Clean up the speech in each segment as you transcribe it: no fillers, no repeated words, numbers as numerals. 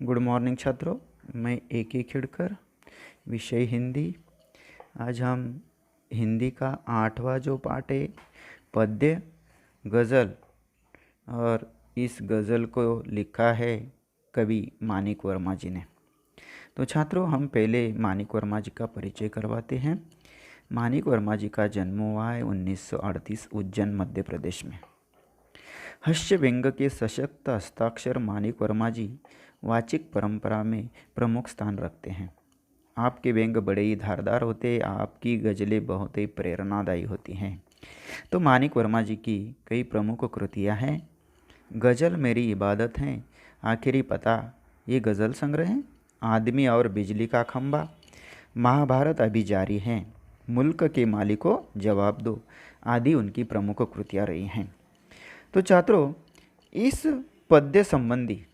Good morning छात्रों। मैं A.K. खिड़कर, विषय हिंदी। आज हम हिंदी का 8वां जो पाठ है पद्य गज़ल, और इस गज़ल को लिखा है कवि मानिक वर्मा जी ने। तो छात्रों, हम पहले मानिक वर्मा जी का परिचय करवाते हैं। मानिक वर्मा जी का जन्म हुआ है 1938 उज्जैन मध्य प्रदेश में। हास्य व्यंग के सशक्त हस्ताक्षर मानिक वर्मा जी वाचिक परंपरा में प्रमुख स्थान रखते हैं। आपके व्यंग बड़े ही धारदार होते, आपकी गज़लें बहुत ही प्रेरणादायी होती हैं। तो मानिक वर्मा जी की कई प्रमुख कृतियाँ हैं। गज़ल मेरी इबादत है, आखिरी पता, ये गज़ल संग्रह है। आदमी और बिजली का खंभा, महाभारत अभी जारी है, मुल्क के मालिकों जवाब दो, आदि उनकी प्रमुख कृतियाँ रही हैं। तो छात्रों, इस पद्य संबंधी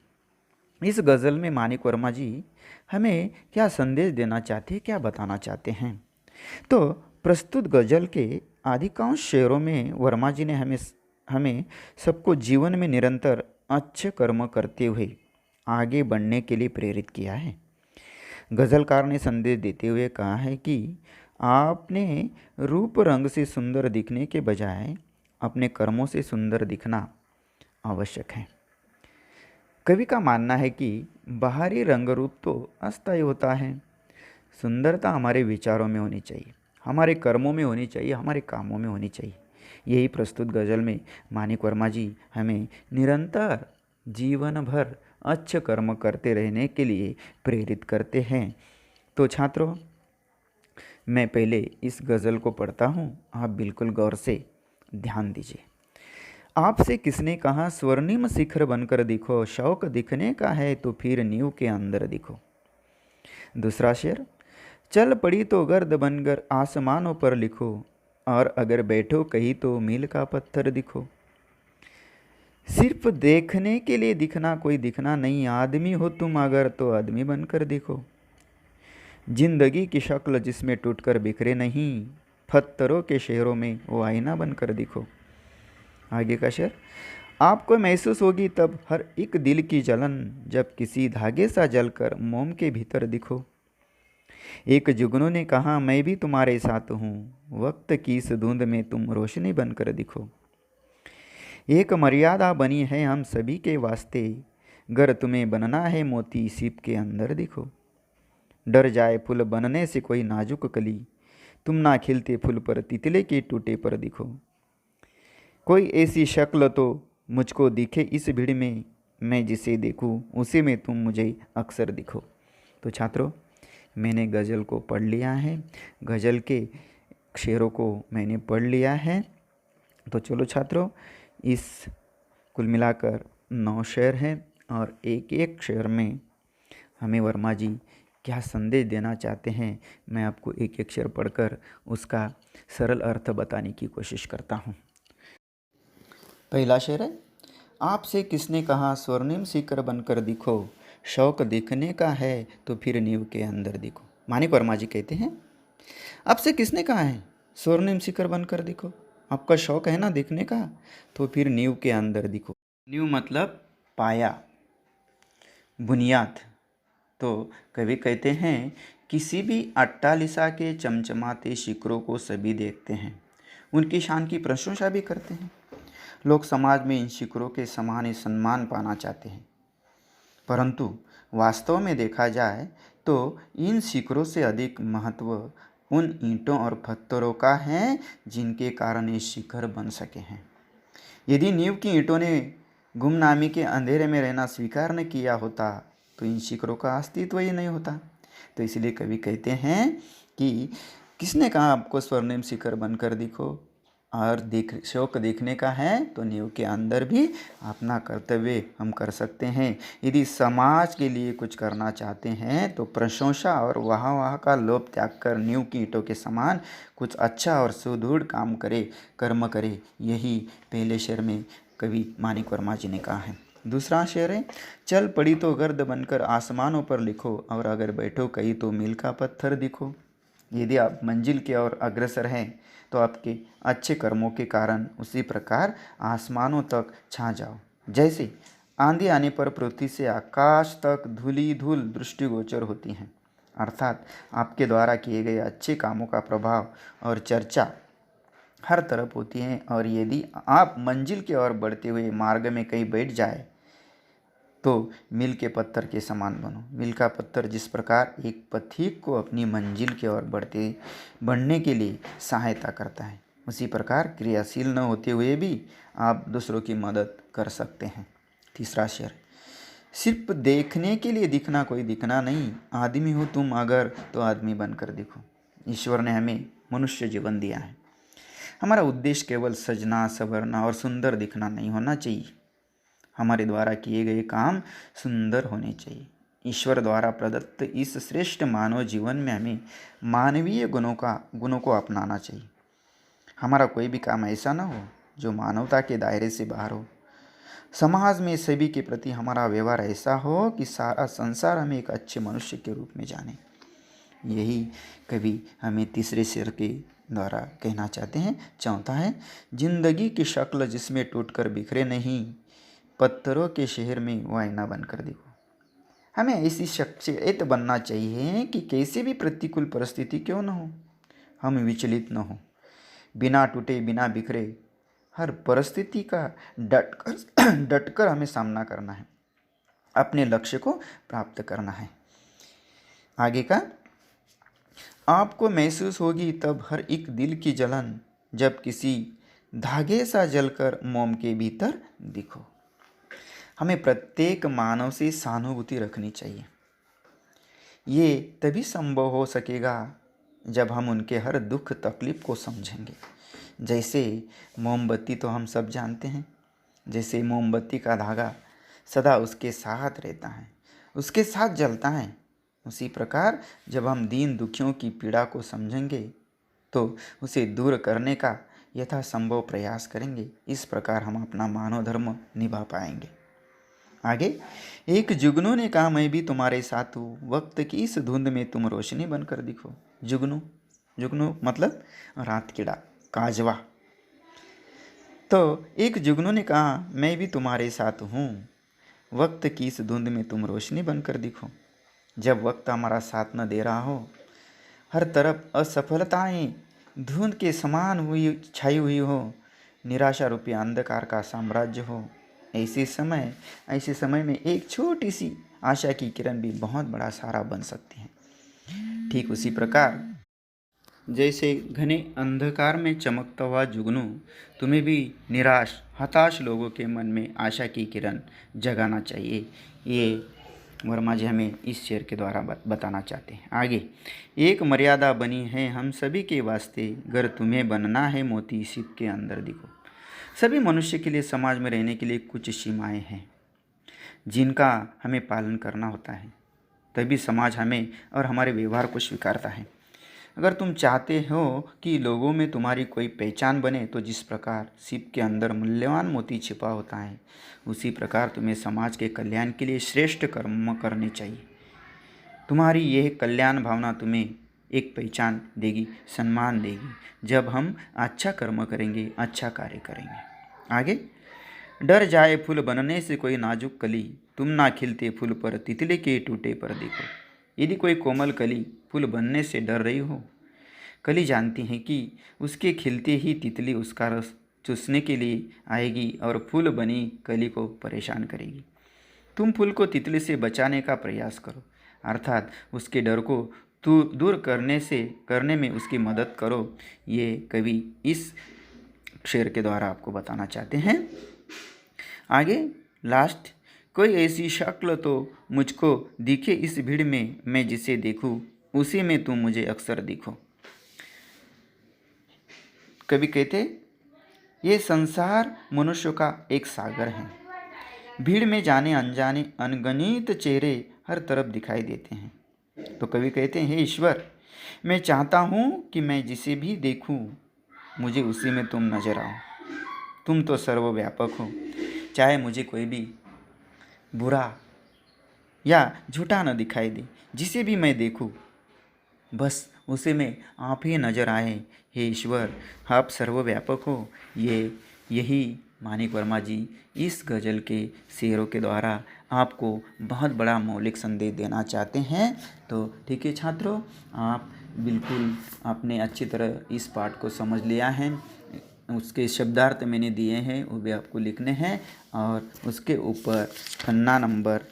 इस गज़ल में मानिक वर्मा जी हमें क्या संदेश देना चाहते हैं, क्या बताना चाहते हैं? तो प्रस्तुत गज़ल के अधिकांश शेरों में वर्मा जी ने हमें सबको जीवन में निरंतर अच्छे कर्म करते हुए आगे बढ़ने के लिए प्रेरित किया है। गज़लकार ने संदेश देते हुए कहा है कि आपने रूप रंग से सुंदर दिखने के बजाय अपने कर्मों से सुंदर दिखना आवश्यक है। कवि का मानना है कि बाहरी रंग रूप तो अस्थायी होता है, सुंदरता हमारे विचारों में होनी चाहिए, हमारे कर्मों में होनी चाहिए, हमारे कामों में होनी चाहिए। यही प्रस्तुत गज़ल में मानिक वर्मा जी हमें निरंतर जीवन भर अच्छे कर्म करते रहने के लिए प्रेरित करते हैं। तो छात्रों, मैं पहले इस गज़ल को पढ़ता हूँ, आप बिल्कुल गौर से ध्यान दीजिए। आपसे किसने कहा स्वर्णिम शिखर बनकर दिखो, शौक दिखने का है तो फिर नींव के अंदर दिखो। दूसरा शेर, चल पड़ी तो गर्द बनकर आसमानों पर लिखो, और अगर बैठो कहीं तो मील का पत्थर दिखो। सिर्फ देखने के लिए दिखना कोई दिखना नहीं, आदमी हो तुम अगर तो आदमी बनकर दिखो। जिंदगी की शक्ल जिसमें टूटकर बिखरे नहीं, पत्थरों के शहरों में वो आईना बनकर दिखो। आगे का शेर, आपको महसूस होगी तब हर एक दिल की जलन, जब किसी धागे सा जलकर मोम के भीतर दिखो। एक जुगनू ने कहा मैं भी तुम्हारे साथ हूँ, वक्त की इस धुंध में तुम रोशनी बनकर दिखो। एक मर्यादा बनी है हम सभी के वास्ते, गर तुम्हें बनना है मोती सीप के अंदर दिखो। डर जाए फूल बनने से कोई नाजुक कली, तुम ना खिलते फूल पर तितले के टूटे पर दिखो। कोई ऐसी शक्ल तो मुझको दिखे इस भीड़ में, मैं जिसे देखूं उसी में तुम मुझे अक्सर दिखो। तो छात्रों, मैंने गज़ल को पढ़ लिया है, गज़ल के शेरों को मैंने पढ़ लिया है। तो चलो छात्रों, इस कुल मिलाकर 9 शेर हैं, और एक एक शेर में हमें वर्मा जी क्या संदेश देना चाहते हैं, मैं आपको एक एक शेर पढ़कर उसका सरल अर्थ बताने की कोशिश करता हूँ। पहला शेर है, आपसे किसने कहा स्वर्णिम शिखर बनकर दिखो, शौक दिखने का है तो फिर नींव के अंदर दिखो। मानिक वर्मा जी कहते हैं, आपसे किसने कहा है स्वर्णिम शिखर बनकर दिखो, आपका शौक है ना दिखने का, तो फिर नींव के अंदर दिखो। नींव मतलब पाया, बुनियाद। तो कवि कहते हैं, किसी भी अट्टालिसा के चमचमाते शिखरों को सभी देखते हैं, उनकी शान की प्रशंसा भी करते हैं। लोग समाज में इन शिखरों के समान ही सम्मान पाना चाहते हैं, परंतु वास्तव में देखा जाए तो इन शिखरों से अधिक महत्व उन ईंटों और पत्थरों का है जिनके कारण ये शिखर बन सके हैं। यदि नींव की ईंटों ने गुमनामी के अंधेरे में रहना स्वीकार न किया होता तो इन शिखरों का अस्तित्व ही नहीं होता। तो इसलिए कवि कहते हैं कि किसने कहा आपको स्वर्णिम शिखर बनकर दिखो, और शौक देखने का है तो नींव के अंदर भी अपना कर्तव्य हम कर सकते हैं। यदि समाज के लिए कुछ करना चाहते हैं तो प्रशंसा और वाह का लोभ त्याग कर नींव की ईंटों के समान कुछ अच्छा और सुदृढ़ काम करे, कर्म करे। यही पहले शेर में कवि मानिक वर्मा जी ने कहा है। दूसरा शेर है, चल पड़ी तो गर्द बनकर आसमानों पर लिखो, और अगर बैठो कहीं तो मील का पत्थर दिखो। यदि आप मंजिल की ओर अग्रसर हैं तो आपके अच्छे कर्मों के कारण उसी प्रकार आसमानों तक छा जाओ, जैसे आंधी आने पर पृथ्वी से आकाश तक धूली धूल दृष्टिगोचर होती हैं, अर्थात आपके द्वारा किए गए अच्छे कामों का प्रभाव और चर्चा हर तरफ होती है। और यदि आप मंजिल की ओर बढ़ते हुए मार्ग में कहीं बैठ जाए तो मील के पत्थर के समान बनो। मील का पत्थर जिस प्रकार एक पथिक को अपनी मंजिल की ओर बढ़ने के लिए सहायता करता है, उसी प्रकार क्रियाशील न होते हुए भी आप दूसरों की मदद कर सकते हैं। तीसरा शेर, सिर्फ देखने के लिए दिखना कोई दिखना नहीं, आदमी हो तुम अगर तो आदमी बनकर दिखो। ईश्वर ने हमें मनुष्य जीवन दिया है। हमारा उद्देश्य केवल सजना संवरना और सुंदर दिखना नहीं होना चाहिए, हमारे द्वारा किए गए काम सुंदर होने चाहिए। ईश्वर द्वारा प्रदत्त इस श्रेष्ठ मानव जीवन में हमें मानवीय गुणों को अपनाना चाहिए। हमारा कोई भी काम ऐसा ना हो जो मानवता के दायरे से बाहर हो। समाज में सभी के प्रति हमारा व्यवहार ऐसा हो कि सारा संसार हमें एक अच्छे मनुष्य के रूप में जाने। यही कवि हमें तीसरे शेर के द्वारा कहना चाहते हैं। चौथा है, जिंदगी की शक्ल जिसमें टूटकर बिखरे नहीं, पत्थरों के शहर में वो आईना बनकर देखो। हमें ऐसी शख्सियत बनना चाहिए कि कैसी भी प्रतिकूल परिस्थिति क्यों न हो, हम विचलित न हो, बिना टूटे बिना बिखरे हर परिस्थिति का डटकर हमें सामना करना है, अपने लक्ष्य को प्राप्त करना है। आगे का, आपको महसूस होगी तब हर एक दिल की जलन, जब किसी धागे सा जलकर मोम के भीतर दिखो। हमें प्रत्येक मानव से सहानुभूति रखनी चाहिए। ये तभी संभव हो सकेगा जब हम उनके हर दुख तकलीफ को समझेंगे। जैसे मोमबत्ती तो हम सब जानते हैं, जैसे मोमबत्ती का धागा सदा उसके साथ रहता है, उसके साथ जलता है, उसी प्रकार जब हम दीन दुखियों की पीड़ा को समझेंगे तो उसे दूर करने का यथासंभव प्रयास करेंगे। इस प्रकार हम अपना मानव धर्म निभा पाएंगे। आगे, एक जुगनू ने कहा, मैं भी तुम्हारे साथ हूँ, वक्त की इस धुंध में तुम रोशनी बनकर दिखो। जुगनू जुगनू मतलब रात कीड़ा, काजवा। तो एक जुगनू ने कहा, मैं भी तुम्हारे साथ हूँ, वक्त की इस धुंध में तुम रोशनी बनकर दिखो। जब वक्त हमारा साथ न दे रहा हो, हर तरफ असफलताएं धुंध के समान छाई हुई हो, निराशा रूपी अंधकार का साम्राज्य हो, ऐसे समय में एक छोटी सी आशा की किरण भी बहुत बड़ा सहारा बन सकती है। ठीक उसी प्रकार जैसे घने अंधकार में चमकता हुआ जुगनू तुम्हें भी निराश हताश लोगों के मन में आशा की किरण जगाना चाहिए। ये वर्मा जी हमें इस शेर के द्वारा बताना चाहते हैं। आगे, एक मर्यादा बनी है हम सभी के वास्ते, अगर तुम्हें बनना है मोती सिप के अंदर दिखो। सभी मनुष्य के लिए समाज में रहने के लिए कुछ सीमाएं हैं जिनका हमें पालन करना होता है, तभी समाज हमें और हमारे व्यवहार को स्वीकारता है। अगर तुम चाहते हो कि लोगों में तुम्हारी कोई पहचान बने तो जिस प्रकार सिप के अंदर मूल्यवान मोती छिपा होता है, उसी प्रकार तुम्हें समाज के कल्याण के लिए श्रेष्ठ कर्म करने चाहिए। तुम्हारी यह कल्याण भावना तुम्हें एक पहचान देगी, सम्मान देगी। जब हम अच्छा कर्म करेंगे, अच्छा कार्य करेंगे। आगे, डर जाए फूल बनने से कोई नाजुक कली, तुम ना खिलते फूल पर तितली के टूटे पर देखो। यदि कोई कोमल कली फूल बनने से डर रही हो, कली जानती है कि उसके खिलते ही तितली उसका रस चूसने के लिए आएगी और फूल बनी कली को परेशान करेगी। तुम फूल को तितली से बचाने का प्रयास करो, अर्थात उसके डर को दूर करने में उसकी मदद करो। ये कवि इस शेर के द्वारा आपको बताना चाहते हैं। आगे लास्ट, कोई ऐसी शक्ल तो मुझको दिखे इस भीड़ में, मैं जिसे देखूं उसी में तुम मुझे अक्सर दिखो। कवि कहते, ये संसार मनुष्यों का एक सागर है। भीड़ में जाने अनजाने अनगणित चेहरे हर तरफ दिखाई देते हैं। तो कवि कहते हैं, हे ईश्वर, मैं चाहता हूँ कि मैं जिसे भी देखूँ मुझे उसी में तुम नजर आओ। तुम तो सर्वव्यापक हो, चाहे मुझे कोई भी बुरा या झूठा न दिखाई दे, जिसे भी मैं देखूँ बस उसे में आप ही नजर आए। हे ईश्वर, आप सर्वव्यापक हो, यही मानिक वर्मा जी इस गज़ल के शेरों के द्वारा आपको बहुत बड़ा मौलिक संदेश देना चाहते हैं। तो ठीक है छात्रों, आप बिल्कुल आपने अच्छी तरह इस पाठ को समझ लिया है। उसके शब्दार्थ मैंने दिए हैं, वो भी आपको लिखने हैं और उसके ऊपर पन्ना नंबर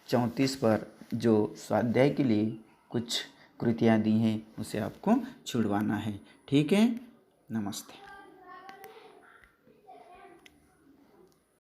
34 पर जो स्वाध्याय के लिए कुछ कृतियाँ दी हैं उसे आपको छुड़वाना है। ठीक है, नमस्ते।